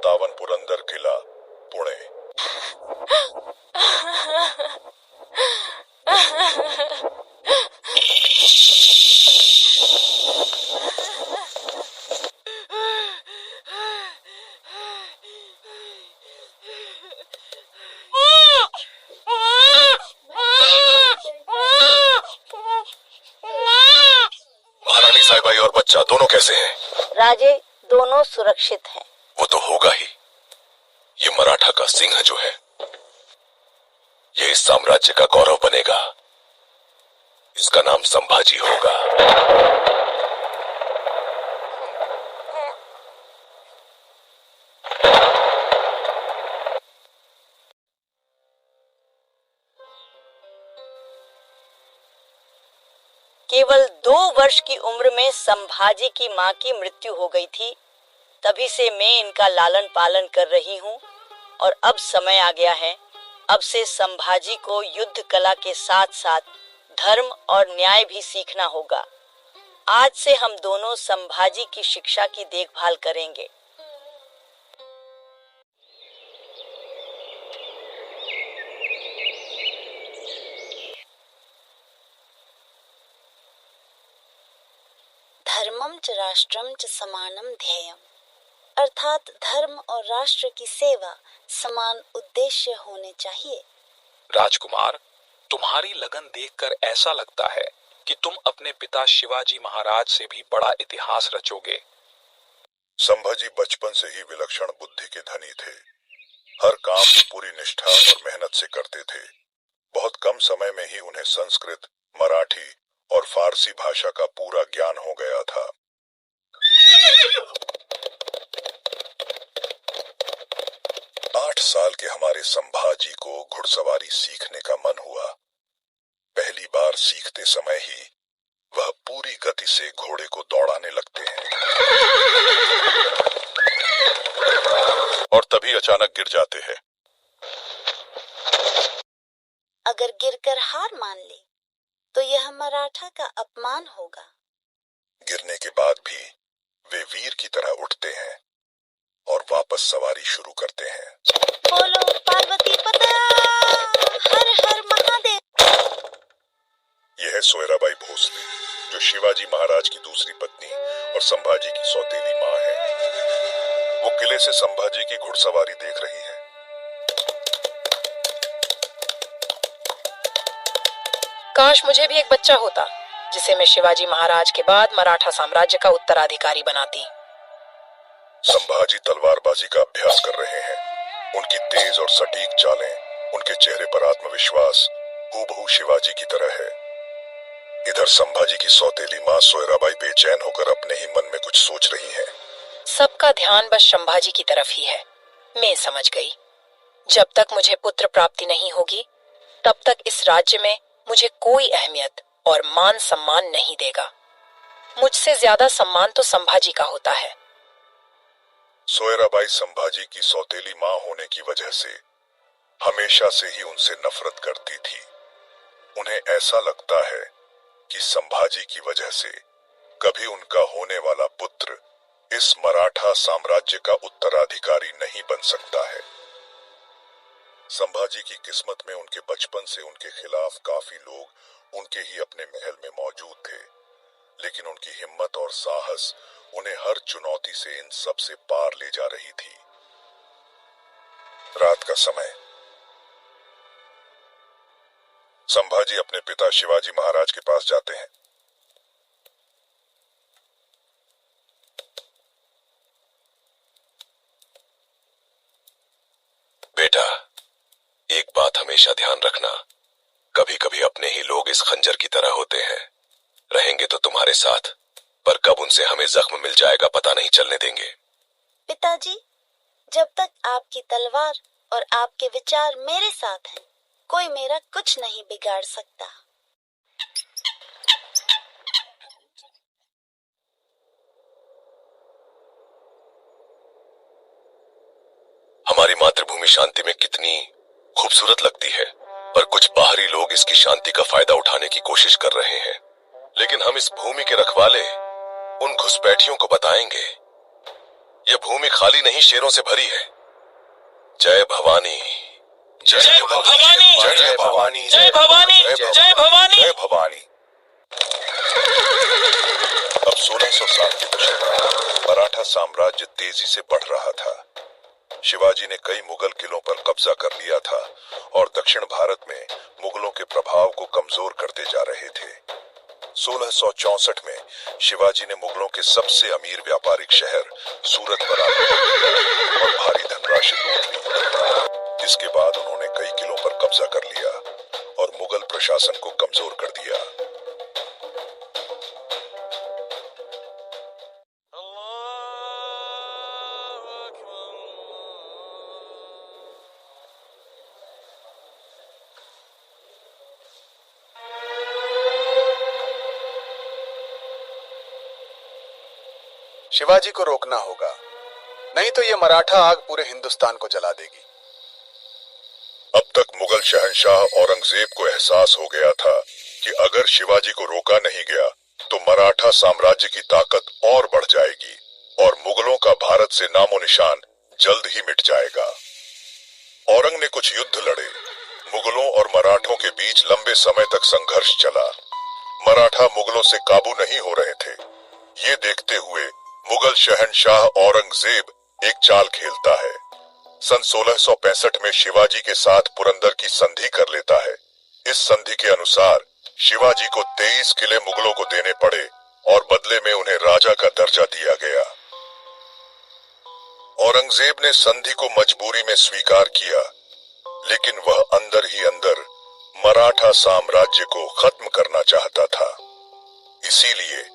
57 पुरंदर किला, पुणे। महारानी साहिबाई और बच्चा दोनों कैसे हैं? राजे, दोनों सुरक्षित हैं। वो तो होगा ही। ये मराठा का सिंह जो है, ये इस साम्राज्य का गौरव बनेगा। इसका नाम संभाजी होगा। केवल 2 वर्ष की उम्र में संभाजी की माँ की मृत्यु हो गई थी। तभी से मैं इनका लालन पालन कर रही हूँ और अब समय आ गया है। अब से संभाजी को युद्ध कला के साथ साथ धर्म और न्याय भी सीखना होगा। आज से हम दोनों संभाजी की शिक्षा की देखभाल करेंगे। धर्मम च राष्ट्रम च समानम ध्येयम, अर्थात धर्म और राष्ट्र की सेवा समान उद्देश्य होने चाहिए। राजकुमार, तुम्हारी लगन देखकर ऐसा लगता है कि तुम अपने पिता शिवाजी महाराज से भी बड़ा इतिहास रचोगे। संभाजी बचपन से ही विलक्षण बुद्धि के धनी थे। हर काम वो पूरी निष्ठा और मेहनत से करते थे। बहुत कम समय में ही उन्हें संस्कृत, मराठी और फारसी भाषा का पूरा ज्ञान हो गया था। 8 साल के हमारे संभाजी को घुड़सवारी सीखने का मन हुआ। पहली बार सीखते समय ही वह पूरी गति से घोड़े को दौड़ाने लगते हैं और तभी अचानक गिर जाते हैं। अगर गिरकर हार मान ले तो यह मराठा का अपमान होगा। गिरने के बाद भी वे वीर की तरह उठते हैं और वापस सवारी शुरू करते हैं। बोलो पार्वती पता, हर हर महादेव। यह है सोयराबाई भोसले, जो शिवाजी महाराज की दूसरी पत्नी और संभाजी की सौतेली माँ है। वो किले से संभाजी की घुड़सवारी देख रही है। काश मुझे भी एक बच्चा होता जिसे मैं शिवाजी महाराज के बाद मराठा साम्राज्य का उत्तराधिकारी बनाती। संभाजी तलवारबाजी का अभ्यास कर रहे हैं। उनकी तेज और सटीक चालें, उनके चेहरे पर आत्मविश्वास हूबहू शिवाजी की तरह है। इधर संभाजी की सौतेली माँ सोयराबाई बेचैन होकर अपने ही मन में कुछ सोच रही है। सबका ध्यान बस संभाजी की तरफ ही है। मैं समझ गई, जब तक मुझे पुत्र प्राप्ति नहीं होगी तब तक इस राज्य में मुझे कोई अहमियत और मान सम्मान नहीं देगा। मुझसे ज्यादा सम्मान तो संभाजी का होता है। सोयराबाई संभाजी की सौतेली माँ होने की वजह से हमेशा से ही उनसे नफरत करती थी। उन्हें ऐसा लगता है कि संभाजी की वजह से कभी उनका होने वाला पुत्र इस मराठा साम्राज्य का उत्तराधिकारी नहीं बन सकता है। संभाजी की किस्मत में उनके बचपन से उनके खिलाफ काफी लोग उनके ही अपने महल में मौजूद थे, लेकिन उनकी हिम्मत और साहस उन्हें हर चुनौती से इन सब से पार ले जा रही थी। रात का समय। संभाजी अपने पिता शिवाजी महाराज के पास जाते हैं। बेटा, एक बात हमेशा ध्यान रखना, कभी कभी अपने ही लोग इस खंजर की तरह होते हैं। रहेंगे तो तुम्हारे साथ, पर कब उनसे हमें जख्म मिल जाएगा पता नहीं चलने देंगे। पिताजी, जब तक आपकी तलवार और आपके विचार मेरे साथ हैं, कोई मेरा कुछ नहीं बिगाड़ सकता। हमारी मातृभूमि शांति में कितनी खूबसूरत लगती है, पर कुछ बाहरी लोग इसकी शांति का फायदा उठाने की कोशिश कर रहे हैं। लेकिन हम इस भूमि के रखवाले उन घुसपैठियों को बताएंगे ये भूमि खाली नहीं शेरों से भरी है। जय भवानी, जय भवानी, जय भवानी, जय भवानी, जय भवानी। जय भवानी। अब 1607 के दशक में मराठा साम्राज्य तेजी से बढ़ रहा था। शिवाजी ने कई मुगल किलों पर कब्जा कर लिया था और दक्षिण भारत में मुगलों के प्रभाव को कमजोर करते जा रहे थे। 1664 में शिवाजी ने मुगलों के सबसे अमीर व्यापारिक शहर सूरत पर आक्रमण किया और भारी धनराशि लूट ली, जिसके बाद उन्होंने कई किलों पर कब्जा कर लिया और मुगल प्रशासन को कमजोर कर दिया। शिवाजी को रोकना होगा, नहीं तो ये मराठा आग पूरे हिंदुस्तान को जला देगी। अब तक मुगल शहंशाह औरंगजेब को एहसास हो गया था कि अगर शिवाजी को रोका नहीं गया तो मराठा साम्राज्य की ताकत और बढ़ जाएगी और मुगलों का भारत से नामो निशान जल्द ही मिट जाएगा। औरंग ने कुछ युद्ध लड़े। मुगलों और मराठों के बीच लंबे समय तक संघर्ष चला। मराठा मुगलों से काबू नहीं हो रहे थे। ये देखते हुए मुगल शहंशाह औरंगजेब एक चाल खेलता है। सन 1665 में शिवाजी के साथ पुरंदर की संधि कर लेता है। इस संधि के अनुसार शिवाजी को 23 किले मुगलों को देने पड़े और बदले में उन्हें राजा का दर्जा दिया गया। औरंगजेब ने संधि को मजबूरी में स्वीकार किया, लेकिन वह अंदर ही अंदर मराठा साम्राज्य को खत्म करना चाहता था। इसीलिए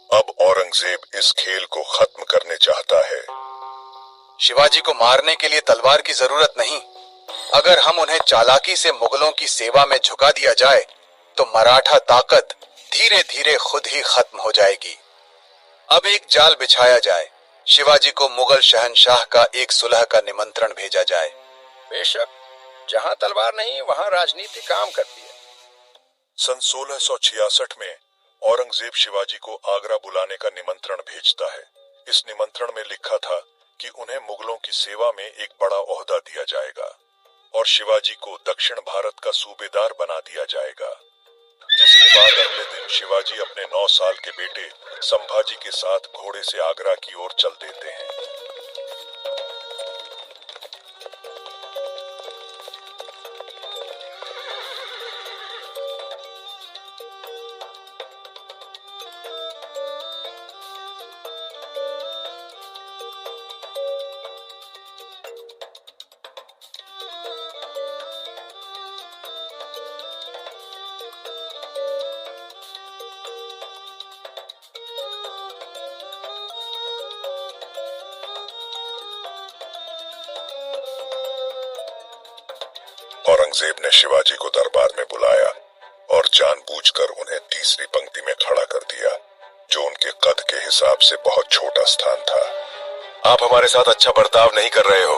अब औरंगजेब इस खेल को खत्म करने चाहता है। शिवाजी को मारने के लिए तलवार की जरूरत नहीं। अगर हम उन्हें चालाकी से मुगलों की सेवा में झुका दिया जाए तो मराठा ताकत धीरे धीरे खुद ही खत्म हो जाएगी। अब एक जाल बिछाया जाए। शिवाजी को मुगल शहंशाह का एक सुलह का निमंत्रण भेजा जाए। बेशक, जहां तलवार नहीं वहां राजनीति काम करती है। सन 1666 में औरंगजेब शिवाजी को आगरा बुलाने का निमंत्रण भेजता है। इस निमंत्रण में लिखा था कि उन्हें मुगलों की सेवा में एक बड़ा ओहदा दिया जाएगा और शिवाजी को दक्षिण भारत का सूबेदार बना दिया जाएगा। जिसके बाद अगले दिन शिवाजी अपने 9 साल के बेटे संभाजी के साथ घोड़े से आगरा की ओर चल देते हैं। औरंगजेब ने शिवाजी को दरबार में बुलाया और जानबूझकर उन्हें तीसरी पंक्ति में खड़ा कर दिया, जो उनके कद के हिसाब से बहुत छोटा स्थान था। आप हमारे साथ अच्छा बर्ताव नहीं कर रहे हो।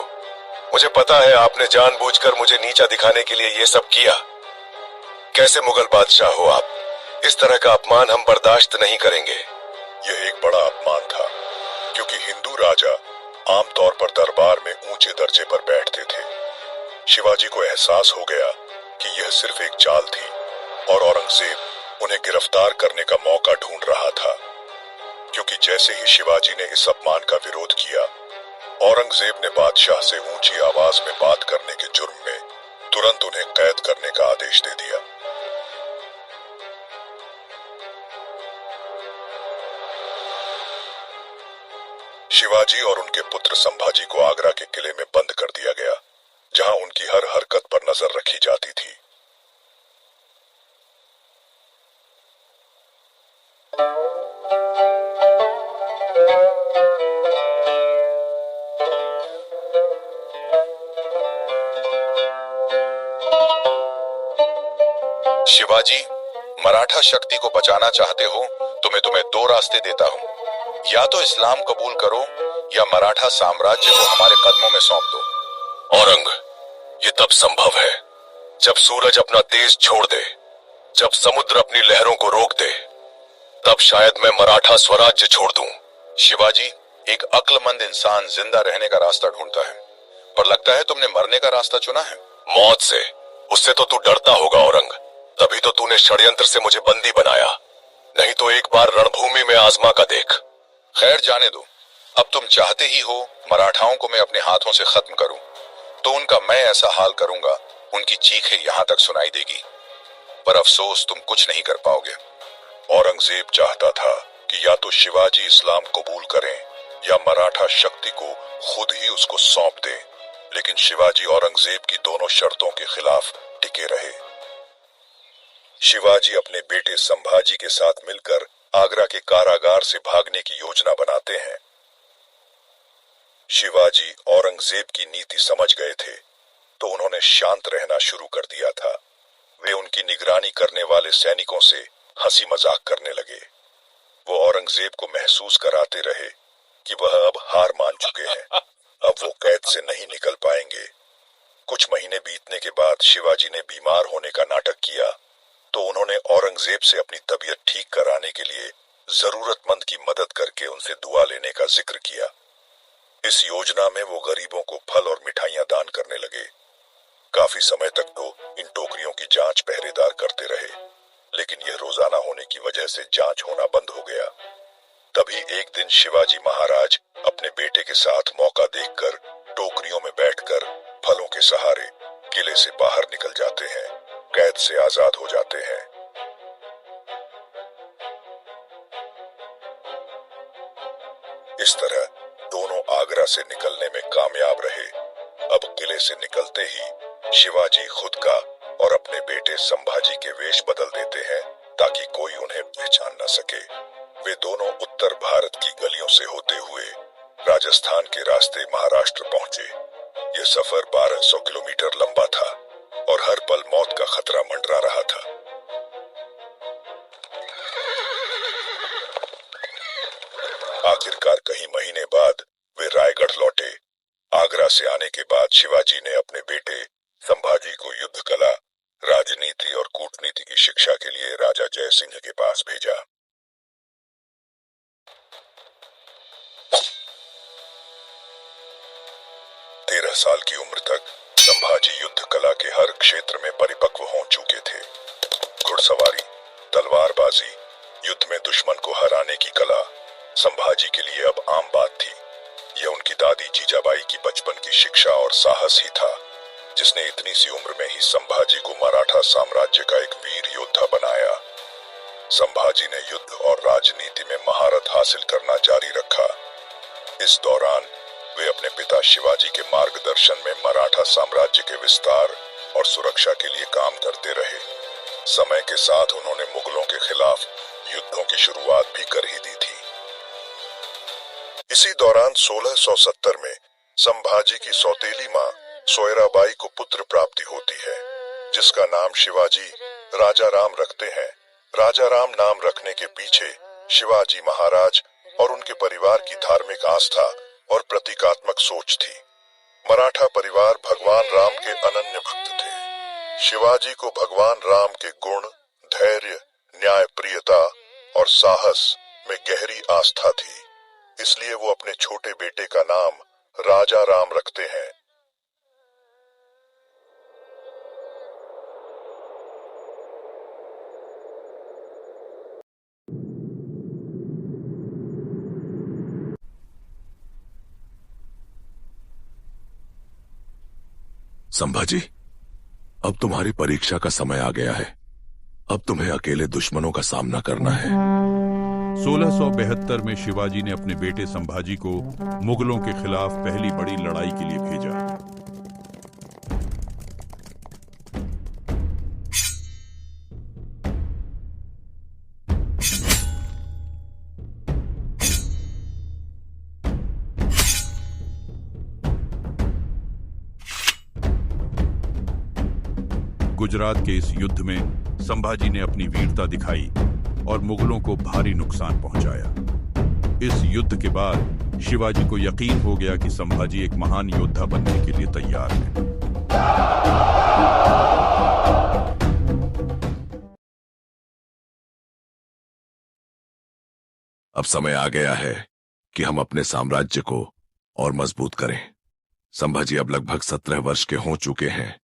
मुझे पता है आपने जानबूझकर मुझे नीचा दिखाने के लिए ये सब किया। कैसे मुगल बादशाह हो आप? इस तरह का अपमान हम बर्दाश्त नहीं करेंगे। यह एक बड़ा अपमान था, क्योंकि हिंदू राजा आमतौर पर दरबार में ऊंचे दर्जे पर बैठते थे। शिवाजी को एहसास हो गया कि यह सिर्फ एक चाल थी और औरंगजेब उन्हें गिरफ्तार करने का मौका ढूंढ रहा था, क्योंकि जैसे ही शिवाजी ने इस अपमान का विरोध किया, औरंगजेब ने बादशाह से ऊंची आवाज में बात करने के जुर्म में तुरंत उन्हें कैद करने का आदेश दे दिया। शिवाजी और उनके पुत्र संभाजी को आगरा के किले में बंद कर दिया गया, जहां उनकी हर हरकत पर नजर रखी जाती थी। शिवाजी, मराठा शक्ति को बचाना चाहते हो तो मैं तुम्हें 2 रास्ते देता हूं। या तो इस्लाम कबूल करो या मराठा साम्राज्य को हमारे कदमों में सौंप दो। औरंग, ये तब संभव है जब सूरज अपना तेज छोड़ दे, जब समुद्र अपनी लहरों को रोक दे, तब शायद मैं मराठा स्वराज्य छोड़ दूं। शिवाजी, एक अक्लमंद इंसान जिंदा रहने का रास्ता ढूंढता है, पर लगता है तुमने मरने का रास्ता चुना है। मौत से, उससे तो तू डरता होगा औरंग, तभी तो तूने षड्यंत्र से मुझे बंदी बनाया। नहीं तो एक बार रणभूमि में आजमा का देख। खैर जाने दो, अब तुम चाहते ही हो मराठाओं को मैं अपने हाथों से खत्म करूं, तो उनका मैं ऐसा हाल करूंगा उनकी चीखें यहां तक सुनाई देगी। पर अफसोस तुम कुछ नहीं कर पाओगे। औरंगजेब चाहता था कि या तो शिवाजी इस्लाम कबूल करें या मराठा शक्ति को खुद ही उसको सौंप दे, लेकिन शिवाजी औरंगजेब की दोनों शर्तों के खिलाफ टिके रहे। शिवाजी अपने बेटे संभाजी के साथ मिलकर आगरा के कारागार से भागने की योजना बनाते हैं। शिवाजी औरंगजेब की नीति समझ गए थे, तो उन्होंने शांत रहना शुरू कर दिया था। वे उनकी निगरानी करने वाले सैनिकों से हंसी मजाक करने लगे। वो औरंगजेब को महसूस कराते रहे कि वह अब हार मान चुके हैं, अब वो कैद से नहीं निकल पाएंगे। कुछ महीने बीतने के बाद शिवाजी ने बीमार होने का नाटक किया, तो उन्होंने औरंगजेब से अपनी तबीयत ठीक कराने के लिए जरूरतमंद की मदद करके उनसे दुआ लेने का जिक्र किया। इस योजना में वो गरीबों को फल और मिठाइयां दान करने लगे। काफी समय तक तो इन टोकरियों की जांच पहरेदार करते रहे, लेकिन यह रोजाना होने की वजह से जांच होना बंद हो गया। तभी एक दिन शिवाजी महाराज अपने बेटे के साथ मौका देखकर टोकरियों में बैठकर फलों के सहारे किले से बाहर निकल जाते हैं, कैद से आजाद हो जाते हैं। इस तरह दोनों आगरा से निकलने में कामयाब रहे। अब किले से निकलते ही शिवाजी खुद का और अपने बेटे संभाजी के वेश बदल देते हैं ताकि कोई उन्हें पहचान न सके। वे दोनों उत्तर भारत की गलियों से होते हुए राजस्थान के रास्ते महाराष्ट्र पहुंचे। यह सफर 1200 किलोमीटर लंबा था और हर पल मौत का खतरा मंडरा रहा था। आखिरकार कई महीने बाद वे रायगढ़ लौटे। आगरा से आने के बाद शिवाजी ने अपने बेटे संभाजी को युद्ध कला, राजनीति और कूटनीति की शिक्षा के लिए राजा जय सिंह के पास भेजा। तेरह साल की उम्र तक संभाजी युद्ध कला के हर क्षेत्र में परिपक्व हो चुके थे। घुड़सवारी, तलवारबाजी, युद्ध में दुश्मन को हराने की कला संभाजी के लिए अब आम बात थी। यह उनकी दादी जीजाबाई की बचपन की शिक्षा और साहस ही था, जिसने इतनी सी उम्र में ही संभाजी को मराठा साम्राज्य का एक वीर योद्धा बनाया। संभाजी ने युद्ध और राजनीति में महारत हासिल करना जारी रखा। इस दौरान वे अपने पिता शिवाजी के मार्गदर्शन में मराठा साम्राज्य के विस्तार और सुरक्षा के लिए काम करते रहे। समय के साथ उन्होंने मुगलों के खिलाफ युद्धों की शुरुआत भी कर ही दी थी। इसी दौरान 1670 में संभाजी की सौतेली मां सोयराबाई को पुत्र प्राप्ति होती है, जिसका नाम शिवाजी राजा राम रखते हैं। राजा राम नाम रखने के पीछे शिवाजी महाराज और उनके परिवार की धार्मिक आस्था और प्रतीकात्मक सोच थी। मराठा परिवार भगवान राम के अनन्य भक्त थे। शिवाजी को भगवान राम के गुण, धैर्य, न्यायप्रियता और साहस में गहरी आस्था थी, इसलिए वो अपने छोटे बेटे का नाम राजा राम रखते हैं। संभाजी, अब तुम्हारी परीक्षा का समय आ गया है। अब तुम्हें अकेले दुश्मनों का सामना करना है। 1672 में शिवाजी ने अपने बेटे संभाजी को मुगलों के खिलाफ पहली बड़ी लड़ाई के लिए भेजा। गुजरात के इस युद्ध में संभाजी ने अपनी वीरता दिखाई और मुगलों को भारी नुकसान पहुंचाया। इस युद्ध के बाद शिवाजी को यकीन हो गया कि संभाजी एक महान योद्धा बनने के लिए तैयार है। अब समय आ गया है कि हम अपने साम्राज्य को और मजबूत करें। संभाजी अब लगभग 17 वर्ष के हो चुके हैं।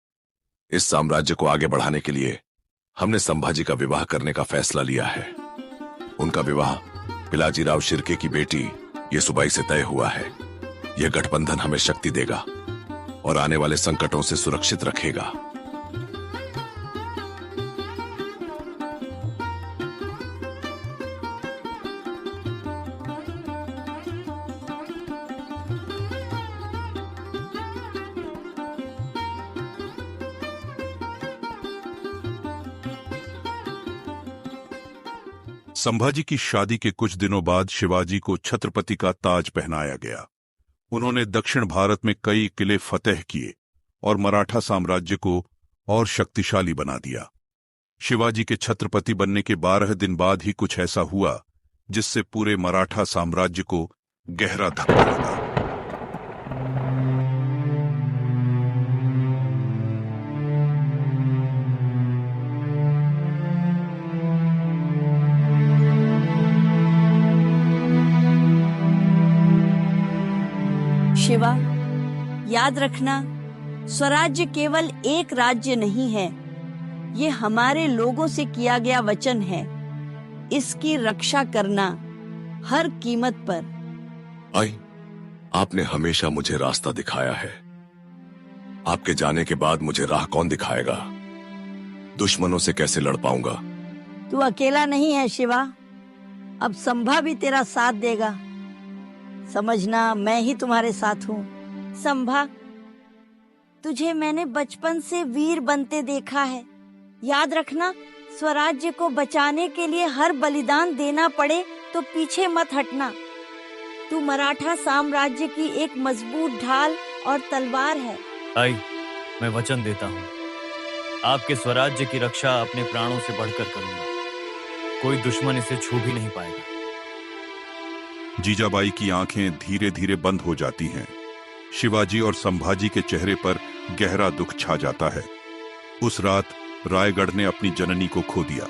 इस साम्राज्य को आगे बढ़ाने के लिए हमने संभाजी का विवाह करने का फैसला लिया है। उनका विवाह पिलाजीराव शिर्के की बेटी येसुबाई से तय हुआ है। यह गठबंधन हमें शक्ति देगा और आने वाले संकटों से सुरक्षित रखेगा। संभाजी की शादी के कुछ दिनों बाद शिवाजी को छत्रपति का ताज पहनाया गया। उन्होंने दक्षिण भारत में कई किले फतेह किए और मराठा साम्राज्य को और शक्तिशाली बना दिया। शिवाजी के छत्रपति बनने के 12 दिन बाद ही कुछ ऐसा हुआ जिससे पूरे मराठा साम्राज्य को गहरा धक्का लगा। शिवा, याद रखना, स्वराज्य केवल एक राज्य नहीं है, ये हमारे लोगों से किया गया वचन है। इसकी रक्षा करना हर कीमत पर। आई, आपने हमेशा मुझे रास्ता दिखाया है। आपके जाने के बाद मुझे राह कौन दिखाएगा? दुश्मनों से कैसे लड़ पाऊंगा? तू अकेला नहीं है शिवा, अब संभा भी तेरा साथ देगा। समझना, मैं ही तुम्हारे साथ हूँ। संभा, तुझे मैंने बचपन से वीर बनते देखा है। याद रखना, स्वराज्य को बचाने के लिए हर बलिदान देना पड़े तो पीछे मत हटना। तू मराठा साम्राज्य की एक मजबूत ढाल और तलवार है। आई, मैं वचन देता हूँ, आपके स्वराज्य की रक्षा अपने प्राणों से बढ़कर करूंगा। कोई दुश्मन इसे छू भी नहीं पाएगा। जीजाबाई की आंखें धीरे धीरे बंद हो जाती हैं। शिवाजी और संभाजी के चेहरे पर गहरा दुख छा जाता है। उस रात रायगढ़ ने अपनी जननी को खो दिया,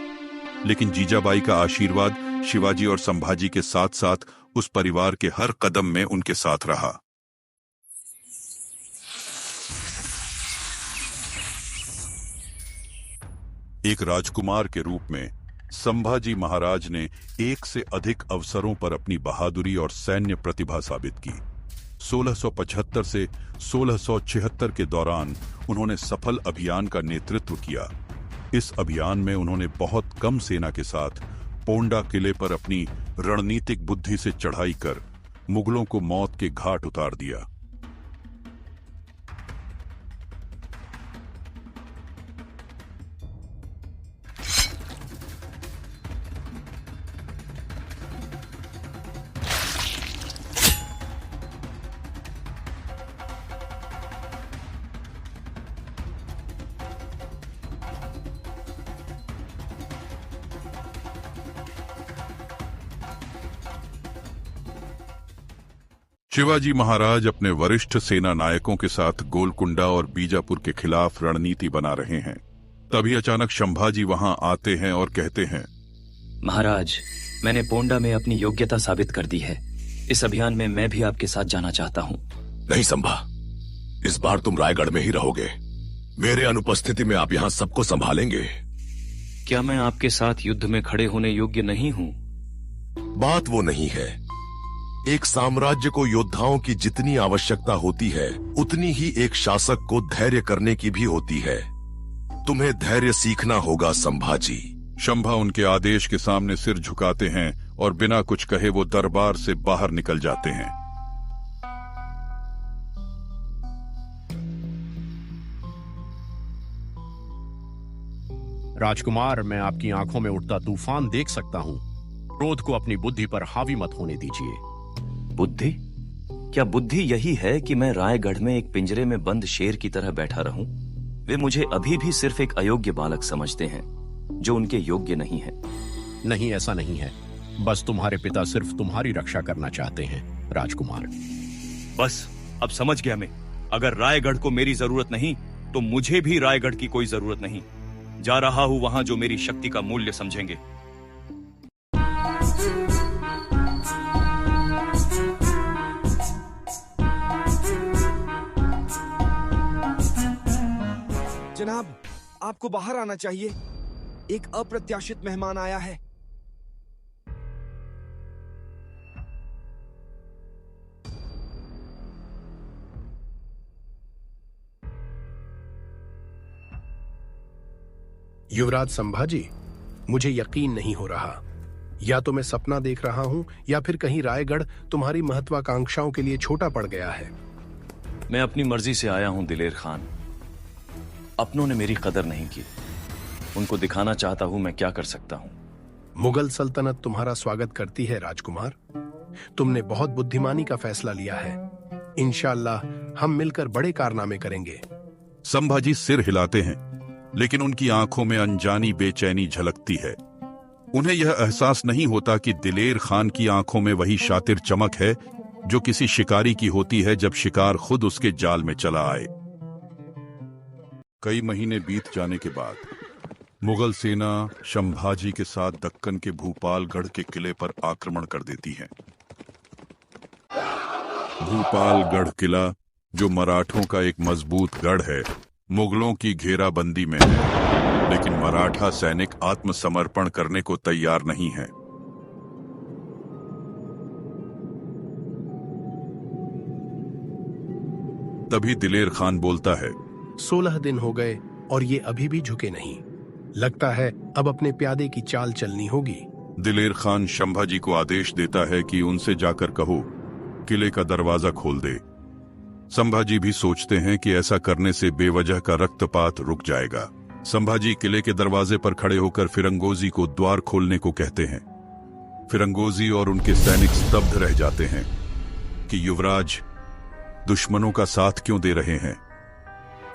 लेकिन जीजाबाई का आशीर्वाद शिवाजी और संभाजी के साथ साथ उस परिवार के हर कदम में उनके साथ रहा। एक राजकुमार के रूप में संभाजी महाराज ने एक से अधिक अवसरों पर अपनी बहादुरी और सैन्य प्रतिभा साबित की। 1675 से 1676 के दौरान उन्होंने सफल अभियान का नेतृत्व किया। इस अभियान में उन्होंने बहुत कम सेना के साथ पोंडा किले पर अपनी रणनीतिक बुद्धि से चढ़ाई कर मुगलों को मौत के घाट उतार दिया। शिवाजी महाराज अपने वरिष्ठ सेना नायकों के साथ गोलकुंडा और बीजापुर के खिलाफ रणनीति बना रहे हैं। तभी अचानक संभाजी वहां आते हैं और कहते हैं, महाराज, मैंने पोंडा में अपनी योग्यता साबित कर दी है। इस अभियान में मैं भी आपके साथ जाना चाहता हूँ। नहीं संभा, इस बार तुम रायगढ़ में ही रहोगे। मेरे अनुपस्थिति में आप यहाँ सबको संभालेंगे। क्या मैं आपके साथ युद्ध में खड़े होने योग्य नहीं हूँ? बात वो नहीं है। एक साम्राज्य को योद्धाओं की जितनी आवश्यकता होती है, उतनी ही एक शासक को धैर्य करने की भी होती है। तुम्हें धैर्य सीखना होगा संभाजी। शंभा उनके आदेश के सामने सिर झुकाते हैं और बिना कुछ कहे वो दरबार से बाहर निकल जाते हैं। राजकुमार, मैं आपकी आंखों में उठता तूफान देख सकता हूँ। क्रोध को अपनी बुद्धि पर हावी मत होने दीजिए। बुद्धि? क्या बुद्धि यही है कि मैं रायगढ़ में एक पिंजरे में बंद शेर की तरह बैठा रहूं? वे मुझे अभी भी सिर्फ एक अयोग्य बालक समझते हैं जो उनके योग्य नहीं है। नहीं, ऐसा नहीं है। बस तुम्हारे पिता सिर्फ तुम्हारी रक्षा करना चाहते हैं राजकुमार। बस अब समझ गया मैं। अगर रायगढ़ को मेरी जरूरत नहीं तो मुझे भी रायगढ़ की कोई जरूरत नहीं। जा रहा हूं वहां जो मेरी शक्ति का मूल्य समझेंगे। आपको बाहर आना चाहिए। एक अप्रत्याशित मेहमान आया है। युवराज संभाजी, मुझे यकीन नहीं हो रहा। या तो मैं सपना देख रहा हूं या फिर कहीं रायगढ़ तुम्हारी महत्वाकांक्षाओं के लिए छोटा पड़ गया है। मैं अपनी मर्जी से आया हूं दिलेर खान। अपनों ने मेरी कदर नहीं की। उनको दिखाना चाहता हूं मैं क्या कर सकता हूं। मुगल सल्तनत तुम्हारा स्वागत करती है राजकुमार। तुमने बहुत बुद्धिमानी का फैसला लिया है। इंशाअल्लाह हम मिलकर बड़े कारनामे करेंगे। संभाजी सिर हिलाते हैं, लेकिन उनकी आंखों में अनजानी बेचैनी झलकती है। उन्हें यह एहसास नहीं होता कि दिलेर खान की आंखों में वही शातिर चमक है जो किसी शिकारी की होती है जब शिकार खुद उसके जाल में चला आए। कई महीने बीत जाने के बाद मुगल सेना संभाजी के साथ दक्कन के भूपालगढ़ के किले पर आक्रमण कर देती है। भूपालगढ़ किला, जो मराठों का एक मजबूत गढ़ है, मुगलों की घेराबंदी में है, लेकिन मराठा सैनिक आत्मसमर्पण करने को तैयार नहीं है। तभी दिलेर खान बोलता है, 16 दिन हो गए और ये अभी भी झुके नहीं। लगता है अब अपने प्यादे की चाल चलनी होगी। दिलेर खान संभाजी को आदेश देता है कि उनसे जाकर कहो किले का दरवाजा खोल दे। संभाजी भी सोचते हैं कि ऐसा करने से बेवजह का रक्तपात रुक जाएगा। संभाजी किले के दरवाजे पर खड़े होकर फिरंगोजी को द्वार खोलने को कहते हैं। फिरंगोजी और उनके सैनिक स्तब्ध रह जाते हैं कि युवराज दुश्मनों का साथ क्यों दे रहे हैं।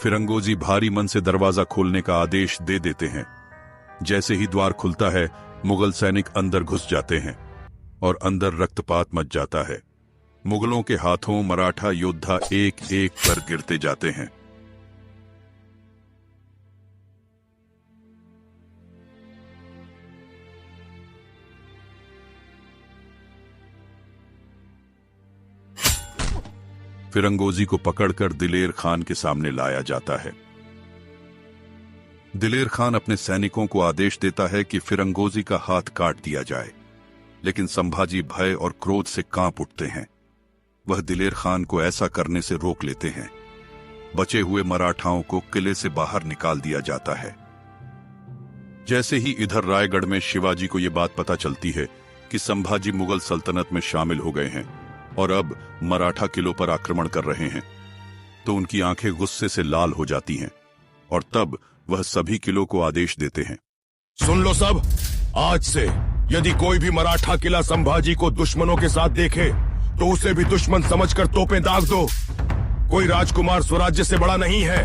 फिरंगोजी भारी मन से दरवाजा खोलने का आदेश दे देते हैं। जैसे ही द्वार खुलता है, मुगल सैनिक अंदर घुस जाते हैं और अंदर रक्तपात मच जाता है। मुगलों के हाथों मराठा योद्धा एक एक कर गिरते जाते हैं। फिरंगोजी को पकड़कर दिलेर खान के सामने लाया जाता है। दिलेर खान अपने सैनिकों को आदेश देता है कि फिरंगोजी का हाथ काट दिया जाए, लेकिन संभाजी भय और क्रोध से कांप उठते हैं। वह दिलेर खान को ऐसा करने से रोक लेते हैं। बचे हुए मराठाओं को किले से बाहर निकाल दिया जाता है। जैसे ही इधर रायगढ़ में शिवाजी को यह बात पता चलती है कि संभाजी मुगल सल्तनत में शामिल हो गए हैं और अब मराठा किलों पर आक्रमण कर रहे हैं, तो उनकी आंखें गुस्से से लाल हो जाती हैं और तब वह सभी किलों को आदेश देते हैं, सुन लो सब, आज से यदि कोई भी मराठा किला संभाजी को दुश्मनों के साथ देखे तो उसे भी दुश्मन समझकर तोपें दाग दो। कोई राजकुमार स्वराज्य से बड़ा नहीं है।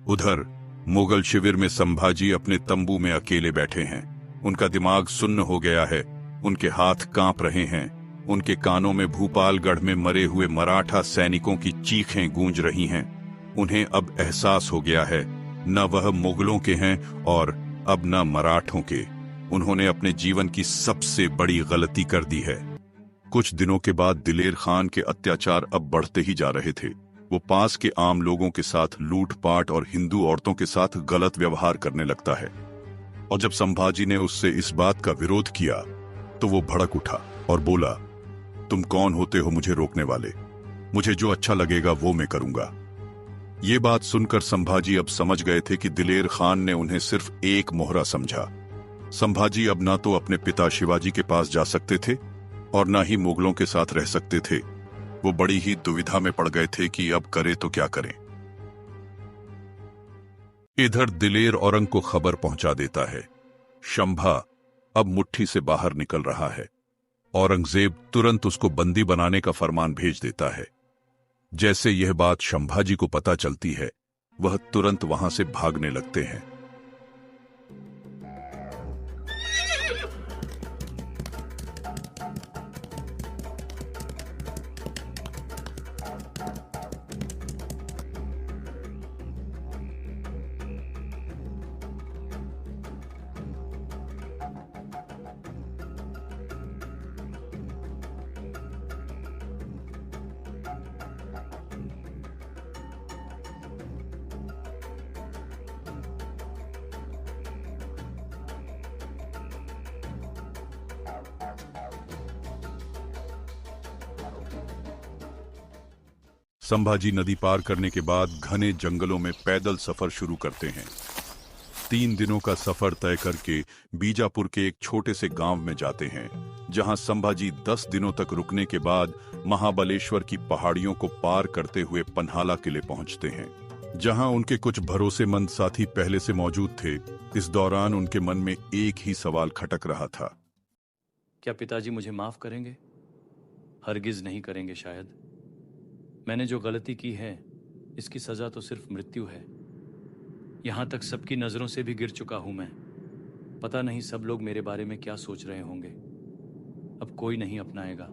उधर मुगल शिविर में संभाजी अपने तंबू में अकेले बैठे हैं। उनका दिमाग सुन्न हो गया है, उनके हाथ कांप रहे हैं। उनके कानों में भूपालगढ़ में मरे हुए मराठा सैनिकों की चीखें गूंज रही हैं। उन्हें अब एहसास हो गया है, न वह मुगलों के हैं और अब न मराठों के। उन्होंने अपने जीवन की सबसे बड़ी गलती कर दी है। कुछ दिनों के बाद दिलेर खान के अत्याचार अब बढ़ते ही जा रहे थे। वो पास के आम लोगों के साथ लूटपाट और हिंदू औरतों के साथ गलत व्यवहार करने लगता है। और जब संभाजी ने उससे इस बात का विरोध किया तो वो भड़क उठा और बोला, तुम कौन होते हो मुझे रोकने वाले? मुझे जो अच्छा लगेगा वो मैं करूंगा। ये बात सुनकर संभाजी अब समझ गए थे कि दिलेर खान ने उन्हें सिर्फ एक मोहरा समझा। संभाजी अब ना तो अपने पिता शिवाजी के पास जा सकते थे और ना ही मुगलों के साथ रह सकते थे। वो बड़ी ही दुविधा में पड़ गए थे कि अब करे तो क्या करें। इधर दिलेर औरंग को खबर पहुंचा देता है, शंभा अब मुट्ठी से बाहर निकल रहा है। औरंगजेब तुरंत उसको बंदी बनाने का फरमान भेज देता है। जैसे यह बात संभाजी को पता चलती है, वह तुरंत वहां से भागने लगते हैं। संभाजी नदी पार करने के बाद घने जंगलों में पैदल सफर शुरू करते हैं। 3 दिनों का सफर तय करके बीजापुर के एक छोटे से गांव में जाते हैं, जहां संभाजी 10 दिनों तक रुकने के बाद महाबलेश्वर की पहाड़ियों को पार करते हुए पन्हाला किले पहुंचते हैं, जहां उनके कुछ भरोसेमंद साथी पहले से मौजूद थे। इस दौरान उनके मन में एक ही सवाल खटक रहा था। क्या पिताजी मुझे माफ करेंगे? हरगिज नहीं करेंगे शायद। मैंने जो गलती की है, इसकी सजा तो सिर्फ मृत्यु है। यहां तक सबकी नजरों से भी गिर चुका हूं मैं। पता नहीं सब लोग मेरे बारे में क्या सोच रहे होंगे। अब कोई नहीं अपनाएगा।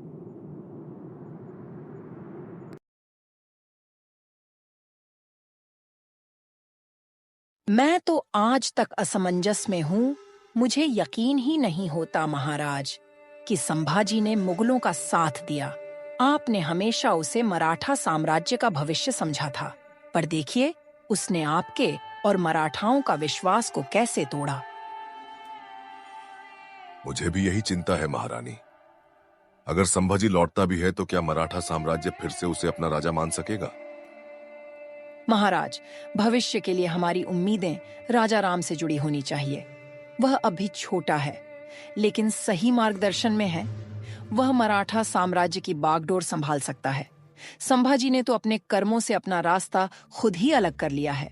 मैं तो आज तक असमंजस में हूं। मुझे यकीन ही नहीं होता महाराज कि संभाजी ने मुगलों का साथ दिया। आपने हमेशा उसे मराठा साम्राज्य का भविष्य समझा था, पर देखिए उसने आपके और मराठाओं का विश्वास को कैसे तोड़ा। मुझे भी यही चिंता है महारानी। अगर संभाजी लौटता भी है तो क्या मराठा साम्राज्य फिर से उसे अपना राजा मान सकेगा? महाराज, भविष्य के लिए हमारी उम्मीदें राजा राम से जुड़ी होनी चाहिए। वह अभी छोटा है, लेकिन सही मार्गदर्शन में है। वह मराठा साम्राज्य की बागडोर संभाल सकता है। संभाजी ने तो अपने कर्मों से अपना रास्ता खुद ही अलग कर लिया है।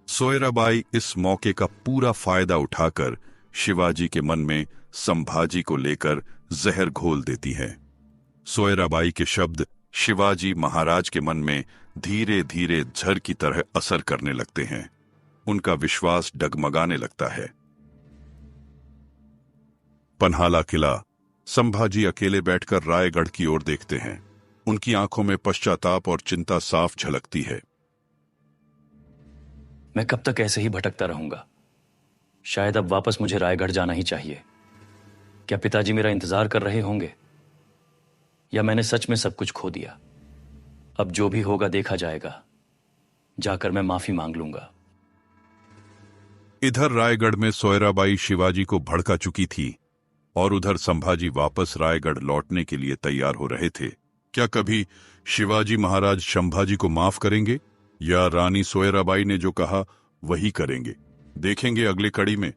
सोयराबाई इस मौके का पूरा फायदा उठाकर शिवाजी के मन में संभाजी को लेकर जहर घोल देती है। सोयराबाई के शब्द शिवाजी महाराज के मन में धीरे धीरे झर की तरह असर करने लगते हैं। उनका विश्वास डगमगाने लगता है। पन्हाला किला। संभाजी अकेले बैठकर रायगढ़ की ओर देखते हैं। उनकी आंखों में पश्चाताप और चिंता साफ झलकती है। मैं कब तक ऐसे ही भटकता रहूंगा? शायद अब वापस मुझे रायगढ़ जाना ही चाहिए। क्या पिताजी मेरा इंतजार कर रहे होंगे, या मैंने सच में सब कुछ खो दिया? अब जो भी होगा देखा जाएगा। जाकर मैं माफी मांग लूंगा। इधर रायगढ़ में सोयराबाई शिवाजी को भड़का चुकी थी और उधर संभाजी वापस रायगढ़ लौटने के लिए तैयार हो रहे थे। क्या कभी शिवाजी महाराज संभाजी को माफ करेंगे, या रानी सोयराबाई ने जो कहा वही करेंगे? देखेंगे अगली कड़ी में।